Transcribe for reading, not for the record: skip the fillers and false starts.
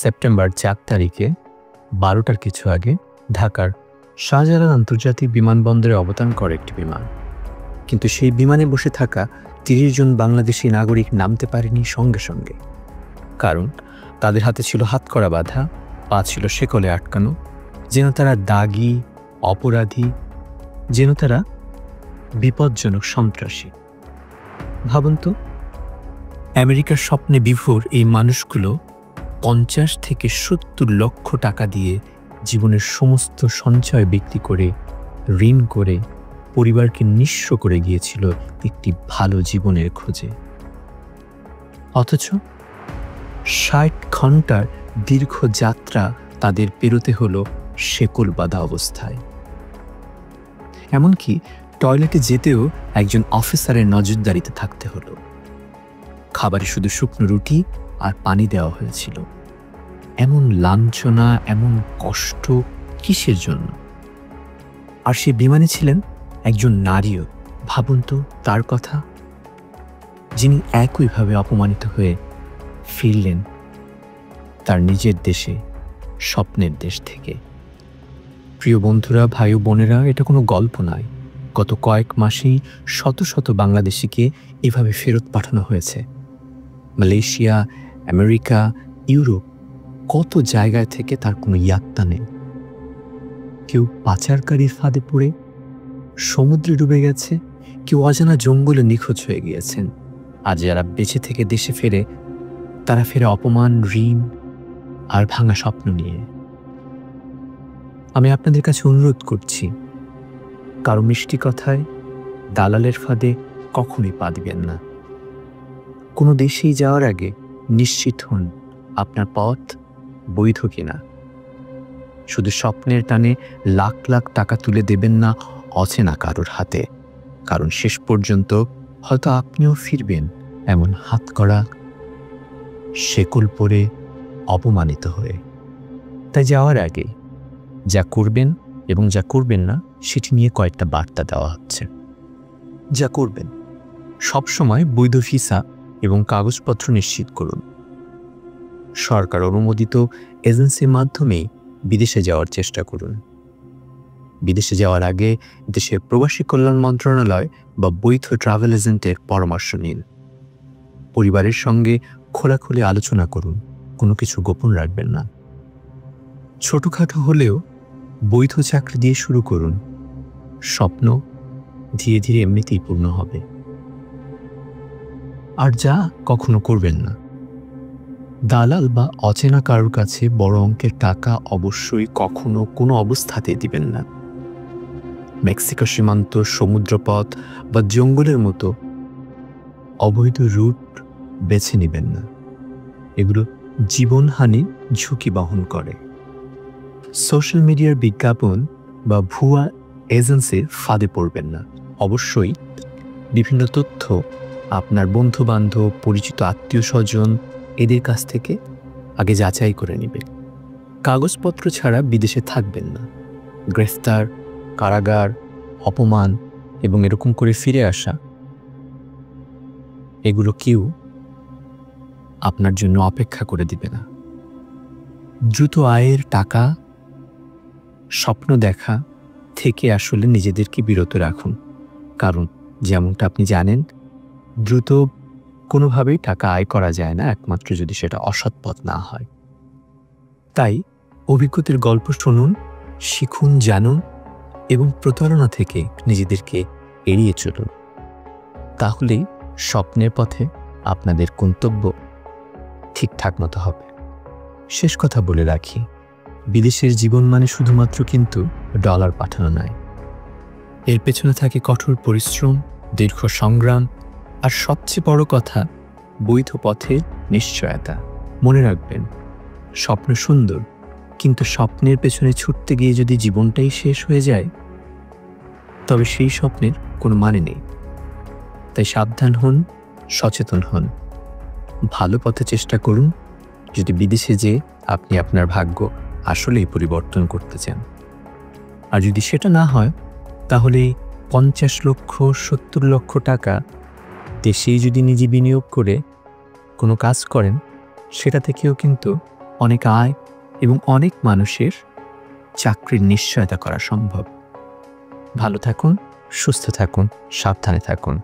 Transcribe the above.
September ৪ তারিখে ১২টার কিছু আগে ঢাকার শাহজালাল আন্তর্জাতিক বিমানবন্দরে অবতরণ করে একটি বিমান। কিন্তু সেই বিমানে বসে থাকা ৩০ জন বাংলাদেশি নাগরিক নামতে পারেনি সঙ্গে সঙ্গে। কারণ তাদের হাতে ছিল হাতকড়া বাঁধা, পা ছিল শেকলে আটকানো, যেন তারা দাগী, অপরাধী, যেন তারা বিপজ্জনক সন্ত্রাসী। ভাবুন তো, আমেরিকার স্বপ্নে বিভোর এই মানুষগুলো ৫০ থেকে ৭০ লক্ষ টাকা দিয়ে জীবনের সমস্ত সঞ্চয় বিক্রি করে, ঋণ করে, পরিবারকে নিঃস্ব করে গিয়েছিল একটি ভালো জীবনের খোঁজে। অথচ ৬০ ঘন্টার দীর্ঘ যাত্রা তাদের পেরোতে হলো শেকল বাঁধা অবস্থায়। এমনকি টয়লেটে যেতেও একজন অফিসারের নজরদারিতে থাকতে হলো। খাবারে শুধু শুকনো রুটি আর পানি দেওয়া হয়েছিল। এমন লাঞ্ছনা, এমন কষ্ট কিসের জন্য? আর সে বিমানে ছিলেন একজন নারীও। ভাবুন তো তার কথা, যিনি একইভাবে অপমানিত হয়ে ফিরলেন তার নিজের দেশে, স্বপ্নের দেশ থেকে। প্রিয় বন্ধুরা, ভাই ও বোনেরা, এটা কোনো গল্প নয়। গত কয়েক মাসেই শত শত বাংলাদেশিকে এভাবে ফেরত পাঠানো হয়েছে। মালয়েশিয়া, আমেরিকা, ইউরোপ, কত জায়গায় থেকে তার কোনো ইয়াত্তা নেই। কেউ পাচারকারীর ফাঁদে পড়ে সমুদ্রে ডুবে গেছে, কেউ অজানা জঙ্গলে নিখোঁজ হয়ে গিয়েছেন। আর যারা বেঁচে থেকে দেশে ফেরে, তারা ফেরে অপমান, ঋণ আর ভাঙা স্বপ্ন নিয়ে। আমি আপনাদের কাছে অনুরোধ করছি, কারো মিষ্টি কথায়, দালালের ফাঁদে কখনোই পা দিবেন না। কোনো দেশেই যাওয়ার আগে নিশ্চিত হন আপনার পথ বৈধ কিনা। শুধু স্বপ্নের টানে লাখ লাখ টাকা তুলে দেবেন না অচেনা কারোর হাতে, কারণ শেষ পর্যন্ত হয়তো আপনিও ফিরবেন এমন হাতকড়া, শেকল পরে, অপমানিত হয়ে। তাই যাওয়ার আগে যা করবেন এবং যা করবেন না সেটি নিয়ে কয়েকটা বার্তা দেওয়া হচ্ছে। যা করবেন, সবসময় বৈধ ভিসা এবং কাগজপত্র নিশ্চিত করুন। সরকার অনুমোদিত এজেন্সির মাধ্যমে বিদেশে যাওয়ার চেষ্টা করুন। বিদেশে যাওয়ার আগে দেশের প্রবাসী কল্যাণ মন্ত্রণালয় বা বৈধ ট্রাভেল এজেন্টের পরামর্শ নিন। পরিবারের সঙ্গে খোলাখুলি আলোচনা করুন, কোনো কিছু গোপন রাখবেন না। ছোটখাটো হলেও বৈধ চাকরি দিয়ে শুরু করুন। স্বপ্ন ধীরে ধীরে এমনিতেই পূর্ণ হবে। আর যা কখনো করবেন না, দালাল বা অচেনা কারোর কাছে বড় অঙ্কের টাকা অবশ্যই কখনো কোনো অবস্থাতেই দিবেন না। মেক্সিকো সীমান্ত, সমুদ্রপথ বা জঙ্গলের মতো অবৈধ রুট বেছে নেবেন না। এগুলো জীবনহানির ঝুঁকি বহন করে। সোশ্যাল মিডিয়ার বিজ্ঞাপন বা ভুয়া এজেন্সির ফাঁদে পড়বেন না। অবশ্যই বিভিন্ন তথ্য আপনার বন্ধুবান্ধব, পরিচিত আত্মীয় স্বজন এদের কাছ থেকে আগে যাচাই করে নেবেন। কাগজপত্র ছাড়া বিদেশে থাকবেন না। গ্রেফতার, কারাগার, অপমান এবং এরকম করে ফিরে আসা, এগুলো কেউ আপনার জন্য অপেক্ষা করে দিবে না। দ্রুত আয়ের টাকা, স্বপ্ন দেখা থেকে আসলে নিজেদেরকে বিরত রাখুন। কারণ যেমনটা আপনি জানেন, দ্রুত কোনোভাবেই টাকা আয় করা যায় না, একমাত্র যদি সেটা অসৎ পথ না হয়। তাই অভিজ্ঞতার গল্প শুনুন, শিখুন, জানুন এবং প্রতারণা থেকে নিজেদেরকে এড়িয়ে চলুন। তাহলেই স্বপ্নের পথে আপনাদের গন্তব্য ঠিকঠাক মতো হবে। শেষ কথা বলে রাখি, বিদেশের জীবন মানে শুধুমাত্র কিন্তু ডলার পাঠানো নয়। এর পেছনে থাকে কঠোর পরিশ্রম, দীর্ঘ সংগ্রাম আর সবচেয়ে বড় কথা, বৈধ পথের নিশ্চয়তা। মনে রাখবেন, স্বপ্ন সুন্দর, কিন্তু স্বপ্নের পেছনে ছুটতে গিয়ে যদি জীবনটাই শেষ হয়ে যায়, তবে সেই স্বপ্নের কোনো মানে নেই। তাই সাবধান হন, সচেতন হন, ভালো পথে চেষ্টা করুন যদি বিদেশে যেয়ে আপনি আপনার ভাগ্য আসলেই পরিবর্তন করতে চান। আর যদি সেটা না হয়, তাহলে ৫০ লক্ষ ৭০ লক্ষ টাকা দেশেই যদি নিজে বিনিয়োগ করে কোনো কাজ করেন, সেটা থেকেও কিন্তু অনেক আয় এবং অনেক মানুষের চাকরির নিশ্চয়তা করা সম্ভব। ভালো থাকুন, সুস্থ থাকুন, সাবধানে থাকুন।